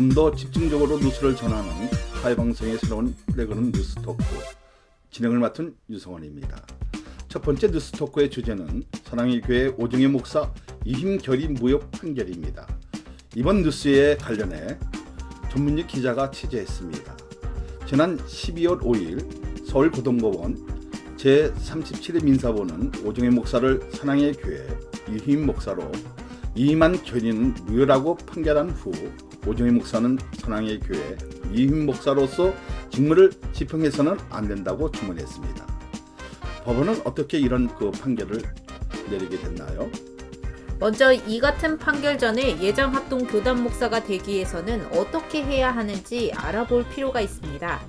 좀 더 집중적으로 뉴스를 전하는 타의방송의 새로운 레거는 뉴스토크 진행을 맡은 유성원입니다. 첫 번째 뉴스토크의 주제는 사랑의 교회 오정현 목사 이힘 결의 무효 판결입니다. 이번 뉴스에 관련해 전문직 기자가 취재했습니다. 지난 12월 5일 서울고등법원 제37회 민사본은 오정현 목사를 사랑의 교회 이힘 목사로 이임한 결의는 무효라고 판결한 후 오정현 목사는 사랑의 교회 이힘 목사로서 직무를 집행해서는 안 된다고 주문했습니다. 법원은 어떻게 이런 판결을 내리게 됐나요? 먼저 이 같은 판결 전에 예정합동 교단 목사가 되기 위해서는 어떻게 해야 하는지 알아볼 필요가 있습니다.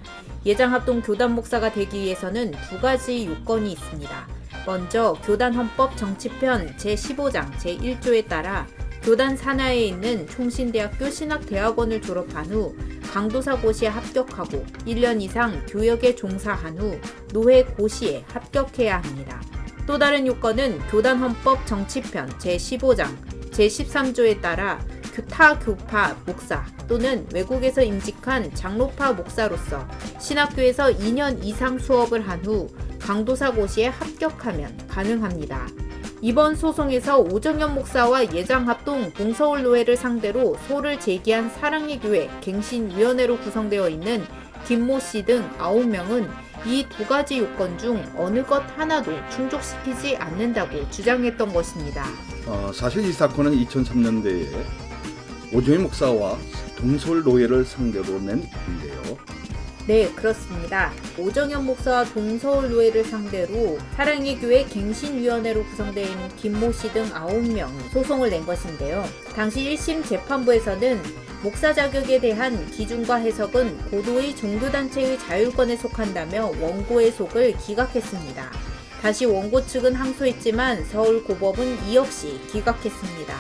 예정합동 교단 목사가 되기 위해서는 두 가지 요건이 있습니다. 먼저 교단 헌법 정치편 제15장 제1조에 따라 교단 산하에 있는 총신대학교 신학대학원을 졸업한 후 강도사 고시에 합격하고 1년 이상 교역에 종사한 후 노회 고시에 합격해야 합니다. 또 다른 요건은 교단 헌법 정치편 제15장 제13조에 따라 타 교파 목사 또는 외국에서 임직한 장로파 목사로서 신학교에서 2년 이상 수업을 한 후 강도사 고시에 합격하면 가능합니다. 이번 소송에서 오정현 목사와 예장합동 동서울노회를 상대로 소를 제기한 사랑의 교회 갱신위원회로 구성되어 있는 김모 씨 등 9명은 이 두 가지 요건 중 어느 것 하나도 충족시키지 않는다고 주장했던 것입니다. 사실 이 사건은 2003년도에 오정현 목사와 동서울노회를 상대로 낸 일인데요. 네, 그렇습니다. 오정현 목사와 동서울노회를 상대로 사랑의 교회 갱신위원회로 구성되어 있는 김모 씨 등 9명이 소송을 낸 것인데요. 당시 1심 재판부에서는 목사 자격에 대한 기준과 해석은 고도의 종교단체의 자율권에 속한다며 원고의 속을 기각했습니다. 다시 원고 측은 항소했지만 서울고법은 이 역시 기각했습니다.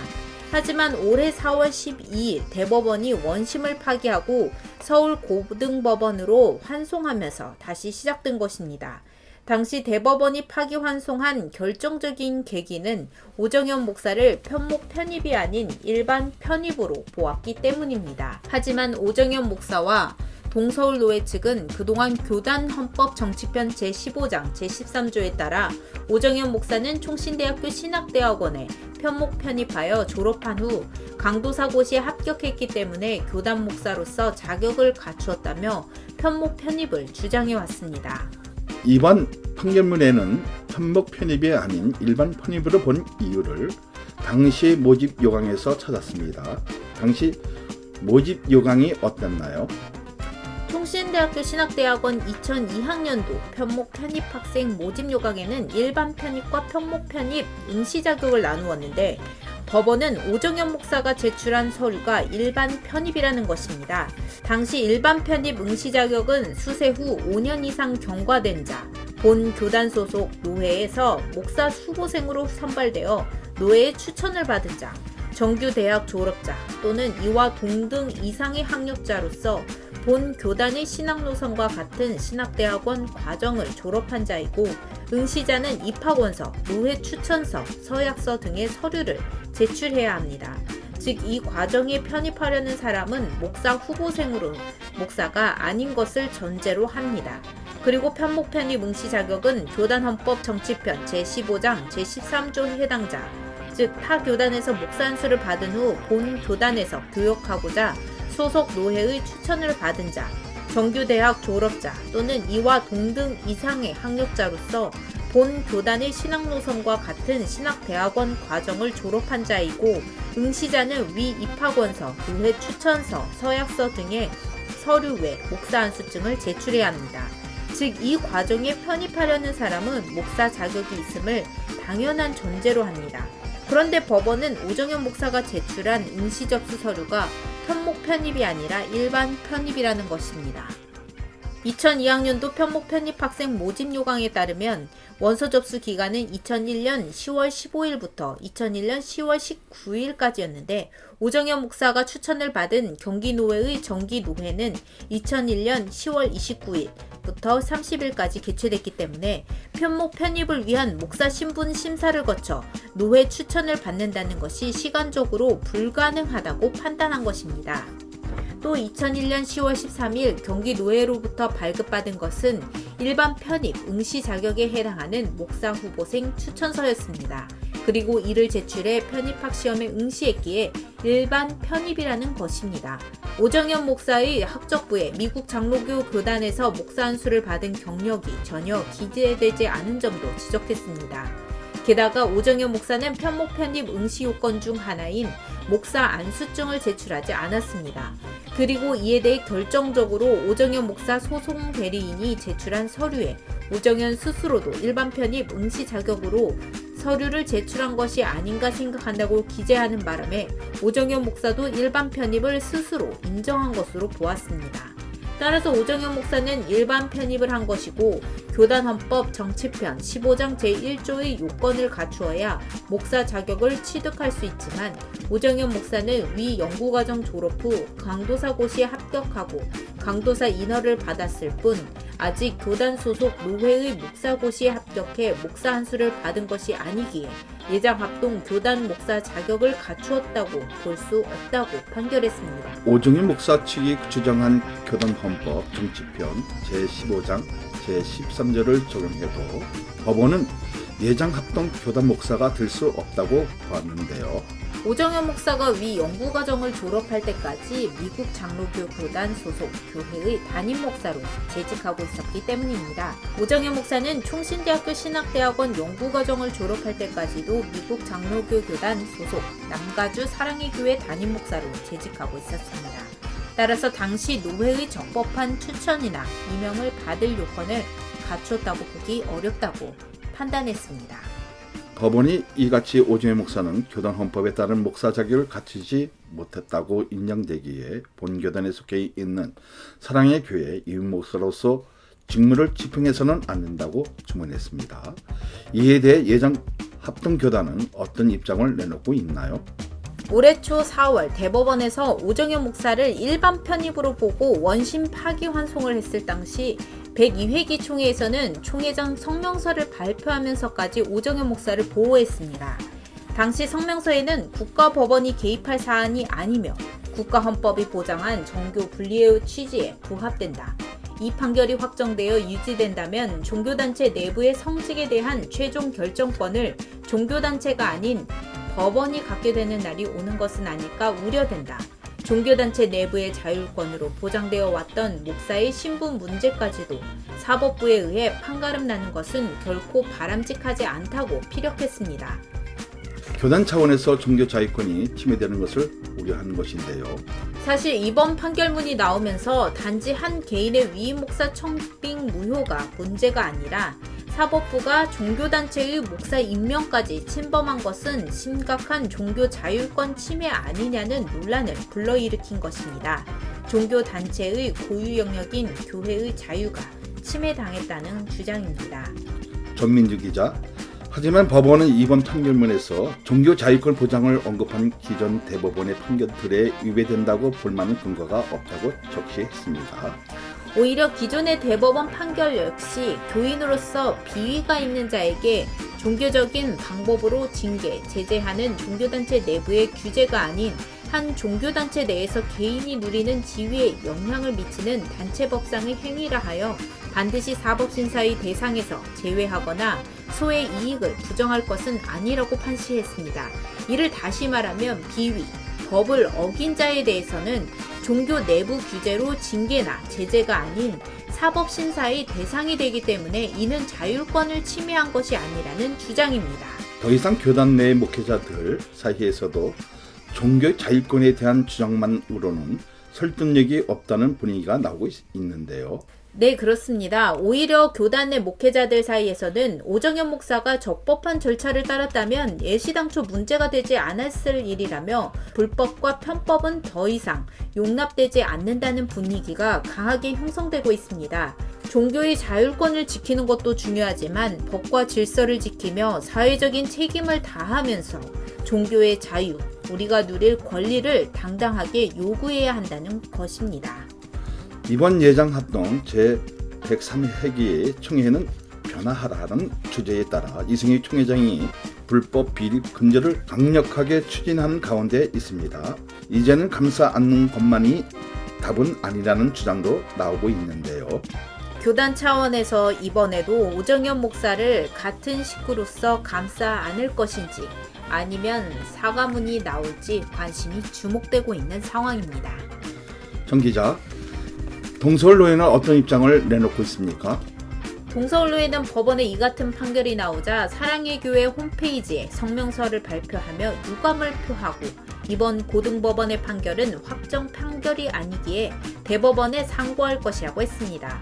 하지만 올해 4월 12일 대법원이 원심을 파기하고 서울고등법원으로 환송하면서 다시 시작된 것입니다. 당시 대법원이 파기 환송한 결정적인 계기는 오정현 목사를 편목 편입이 아닌 일반 편입으로 보았기 때문입니다. 하지만 오정현 목사와 동서울노회 측은 그동안 교단 헌법 정치편 제15장 제13조에 따라 오정현 목사는 총신대학교 신학대학원에 편목 편입하여 졸업한 후 강도사 고시에 합격했기 때문에 교단 목사로서 자격을 갖추었다며 편목 편입을 주장해왔습니다. 이번 판결문에는 편목 편입이 아닌 일반 편입으로 본 이유를 당시 모집 요강에서 찾았습니다. 당시 모집 요강이 어땠나요? 총신대학교 신학대학원 2002학년도 편목 편입 학생 모집 요강에는 일반 편입과 편목 편입 응시 자격을 나누었는데 법원은 오정현 목사가 제출한 서류가 일반 편입이라는 것입니다. 당시 일반 편입 응시 자격은 수세 후 5년 이상 경과된 자, 본 교단 소속 노회에서 목사 수고생으로 선발되어 노회의 추천을 받은 자, 정규 대학 졸업자 또는 이와 동등 이상의 학력자로서 본 교단의 신학 노선과 같은 신학대학원 과정을 졸업한 자이고 응시자는 입학원서, 노회 추천서, 서약서 등의 서류를 제출해야 합니다. 즉 이 과정에 편입하려는 사람은 목사 후보생으로 목사가 아닌 것을 전제로 합니다. 그리고 편목 편입 응시 자격은 교단 헌법 정치편 제15장 제13조 해당자, 즉 타 교단에서 목사 안수를 받은 후 본 교단에서 교역하고자 소속 노회의 추천을 받은 자, 정규 대학 졸업자 또는 이와 동등 이상의 학력자로서 본 교단의 신학 노선과 같은 신학대학원 과정을 졸업한 자이고 응시자는 위 입학원서, 노회 추천서, 서약서 등의 서류 외 목사 안수증을 제출해야 합니다. 즉 이 과정에 편입하려는 사람은 목사 자격이 있음을 당연한 전제로 합니다. 그런데 법원은 오정현 목사가 제출한 응시 접수 서류가 편목 편입이 아니라 일반 편입이라는 것입니다. 2002학년도 편목 편입 학생 모집 요강에 따르면 원서 접수 기간은 2001년 10월 15일부터 2001년 10월 19일까지였는데 오정현 목사가 추천을 받은 경기노회의 정기노회는 2001년 10월 29일부터 30일까지 개최됐기 때문에 편목 편입을 위한 목사 신분 심사를 거쳐 노회 추천을 받는다는 것이 시간적으로 불가능하다고 판단한 것입니다. 또 2001년 10월 13일 경기노회로부터 발급받은 것은 일반 편입 응시 자격에 해당하는 목사 후보생 추천서였습니다. 그리고 이를 제출해 편입학 시험에 응시했기에 일반 편입이라는 것입니다. 오정현 목사의 학적부에 미국 장로교 교단에서 목사 안수를 받은 경력이 전혀 기재되지 않은 점도 지적했습니다. 게다가 오정현 목사는 편목 편입 응시 요건 중 하나인 목사 안수증을 제출하지 않았습니다. 그리고 이에 대해 결정적으로 오정현 목사 소송 대리인이 제출한 서류에 오정현 스스로도 일반 편입 응시 자격으로 서류를 제출한 것이 아닌가 생각한다고 기재하는 바람에 오정현 목사도 일반 편입을 스스로 인정한 것으로 보았습니다. 따라서 오정현 목사는 일반 편입을 한 것이고 교단헌법 정치편 15장 제1조의 요건을 갖추어야 목사 자격을 취득할 수 있지만 오정현 목사는 위 연구과정 졸업 후 강도사고시에 합격하고 강도사 인허를 받았을 뿐 아직 교단 소속 노회의 목사고시에 합격해 목사 안수를 받은 것이 아니기에 예장합동 교단 목사 자격을 갖추었다고 볼 수 없다고 판결했습니다. 오정현 목사 측이 주장한 교단헌법 정치편 제15장 제13조를 적용해도 법원은 예장합동 교단 목사가 될 수 없다고 보았는데요. 오정현 목사가 위 연구과정을 졸업할 때까지 미국 장로교 교단 소속 교회의 담임 목사로 재직하고 있었기 때문입니다. 오정현 목사는 총신대학교 신학대학원 연구과정을 졸업할 때까지도 미국 장로교 교단 소속 남가주 사랑의 교회 담임 목사로 재직하고 있었습니다. 따라서 당시 노회의 적법한 추천이나 임명을 받을 요건을 갖추었다고 보기 어렵다고 판단했습니다. 법원이 이같이 오정현 목사는 교단 헌법에 따른 목사 자격을 갖추지 못했다고 인정되기에 본 교단에 속해 있는 사랑의 교회 임임 목사로서 직무를 집행해서는 안 된다고 주문했습니다. 이에 대해 예장 합동교단은 어떤 입장을 내놓고 있나요? 올해 초 4월 대법원에서 오정현 목사를 일반 편입으로 보고 원심 파기환송을 했을 당시 102회기 총회에서는 총회장 성명서를 발표하면서까지 오정현 목사를 보호했습니다. 당시 성명서에는 국가법원이 개입할 사안이 아니며 국가헌법이 보장한 정교 분리의 취지에 부합된다. 이 판결이 확정되어 유지된다면 종교단체 내부의 성직에 대한 최종 결정권을 종교단체가 아닌 법원이 갖게 되는 날이 오는 것은 아닐까 우려된다. 종교단체 내부의 자율권으로 보장되어 왔던 목사의 신분 문제까지도 사법부에 의해 판가름 나는 것은 결코 바람직하지 않다고 피력했습니다. 교단 차원에서 종교 자유권이 침해되는 것을 우려하는 것인데요. 사실 이번 판결문이 나오면서 단지 한 개인의 위임 목사 청빙 무효가 문제가 아니라 사법부가 종교단체의 목사 임명까지 침범한 것은 심각한 종교 자율권 침해 아니냐는 논란을 불러일으킨 것입니다. 종교단체의 고유 영역인 교회의 자유가 침해당했다는 주장입니다. 전민주 기자. 하지만 법원은 이번 판결문에서 종교 자유권 보장을 언급한 기존 대법원의 판결들에 위배된다고 볼 만한 근거가 없다고 적시했습니다. 오히려 기존의 대법원 판결 역시 교인으로서 비위가 있는 자에게 종교적인 방법으로 징계, 제재하는 종교단체 내부의 규제가 아닌 한 종교단체 내에서 개인이 누리는 지위에 영향을 미치는 단체법상의 행위라 하여 반드시 사법심사의 대상에서 제외하거나 소의 이익을 부정할 것은 아니라고 판시했습니다. 이를 다시 말하면 비위, 법을 어긴 자에 대해서는 종교 내부 규제로 징계나 제재가 아닌 사법심사의 대상이 되기 때문에 이는 자율권을 침해한 것이 아니라는 주장입니다. 더 이상 교단 내 목회자들 사이에서도 종교 자율권에 대한 주장만으로는 설득력이 없다는 분위기가 나오고 있는데요. 네, 그렇습니다. 오히려 교단 내 목회자들 사이에서는 오정현 목사가 적법한 절차를 따랐다면 예시당초 문제가 되지 않았을 일이라며 불법과 편법은 더 이상 용납되지 않는다는 분위기가 강하게 형성되고 있습니다. 종교의 자율권을 지키는 것도 중요하지만 법과 질서를 지키며 사회적인 책임을 다하면서 종교의 자유, 우리가 누릴 권리를 당당하게 요구해야 한다는 것입니다. 이번 예장합동 제103회기의 총회는 변화하라는 주제에 따라 이승희 총회장이 불법 비리 금지를 강력하게 추진하는 가운데 있습니다. 이제는 감싸 안는 것만이 답은 아니라는 주장도 나오고 있는데요. 교단 차원에서 이번에도 오정현 목사를 같은 식구로서 감싸 안을 것인지 아니면 사과문이 나올지 관심이 주목되고 있는 상황입니다. 정 기자, 동서울로에는 어떤 입장을 내놓고 있습니까? 동서울로에는 법원에 이 같은 판결이 나오자 사랑의 교회 홈페이지에 성명서를 발표하며 유감을 표하고 이번 고등법원의 판결은 확정 판결이 아니기에 대법원에 상고할 것이라고 했습니다.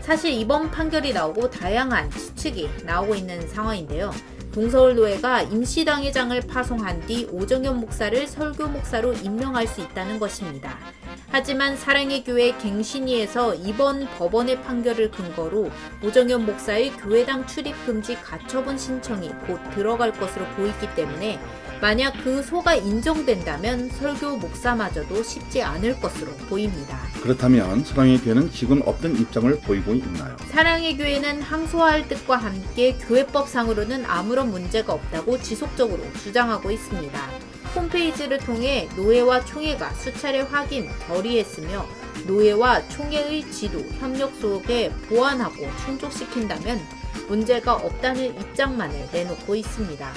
사실 이번 판결이 나오고 다양한 추측이 나오고 있는 상황인데요. 동서울노회가 임시당회장을 파송한 뒤 오정현 목사를 설교 목사로 임명할 수 있다는 것입니다. 하지만 사랑의 교회 갱신위에서 이번 법원의 판결을 근거로 오정현 목사의 교회당 출입 금지 가처분 신청이 곧 들어갈 것으로 보이기 때문에 만약 그 소가 인정된다면 설교 목사마저도 쉽지 않을 것으로 보입니다. 그렇다면 사랑의 교회는 지금 어떤 입장을 보이고 있나요? 사랑의 교회는 항소할 뜻과 함께 교회법상으로는 아무런 문제가 없다고 지속적으로 주장하고 있습니다. 홈페이지를 통해 노회와 총회가 수차례 확인, 결의했으며 노회와 총회의 지도, 협력 속에 보완하고 충족시킨다면 문제가 없다는 입장만을 내놓고 있습니다.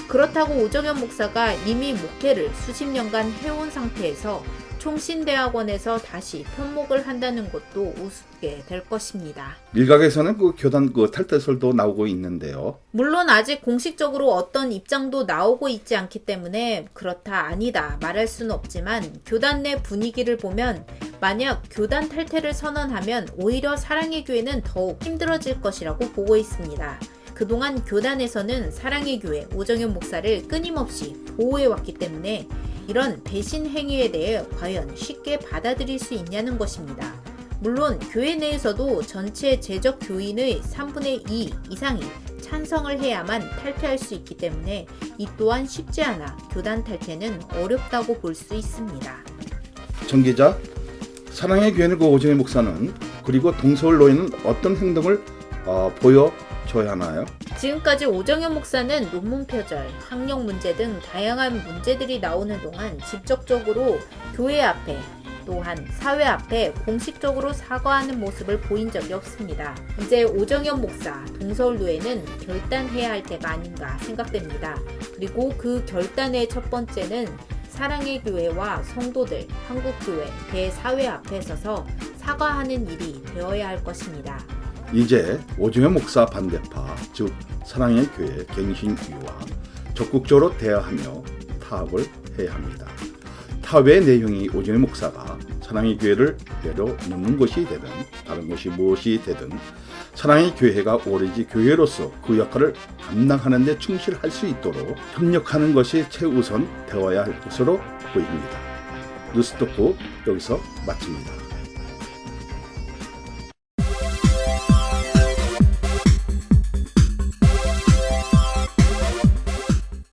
그렇다고 오정현 목사가 이미 목회를 수십 년간 해온 상태에서 총신대학원에서 다시 편목을 한다는 것도 우습게 될 것입니다. 일각에서는 그 교단 탈퇴설도 나오고 있는데요. 물론 아직 공식적으로 어떤 입장도 나오고 있지 않기 때문에 그렇다 아니다 말할 수는 없지만 교단 내 분위기를 보면 만약 교단 탈퇴를 선언하면 오히려 사랑의 교회는 더욱 힘들어질 것이라고 보고 있습니다. 그동안 교단에서는 사랑의 교회 오정현 목사를 끊임없이 보호해왔기 때문에 이런 배신 행위에 대해 과연 쉽게 받아들일 수 있냐는 것입니다. 물론 교회 내에서도 전체 재적 교인의 3분의 2 이상이 찬성을 해야만 탈퇴할 수 있기 때문에 이 또한 쉽지 않아 교단 탈퇴는 어렵다고 볼 수 있습니다. 정 기자, 사랑의 교회는 그 오정현 목사는 그리고 동서울로에는 어떤 행동을 보여줘야 하나요? 지금까지 오정현 목사는 논문 표절, 학력 문제 등 다양한 문제들이 나오는 동안 직접적으로 교회 앞에 또한 사회 앞에 공식적으로 사과하는 모습을 보인 적이 없습니다. 이제 오정현 목사, 동서울노회는 결단해야 할 때가 아닌가 생각됩니다. 그리고 그 결단의 첫 번째는 사랑의 교회와 성도들, 한국교회, 대사회 앞에 서서 사과하는 일이 되어야 할 것입니다. 이제 오정현 목사 반대파, 즉 사랑의 교회 갱신위와 적극적으로 대화하며 타협을 해야 합니다. 타협의 내용이 오정현 목사가 사랑의 교회를 내려놓는 것이 되든 다른 것이 무엇이 되든 사랑의 교회가 오로지 교회로서 그 역할을 감당하는 데 충실할 수 있도록 협력하는 것이 최우선 되어야 할 것으로 보입니다. 뉴스토크 여기서 마칩니다.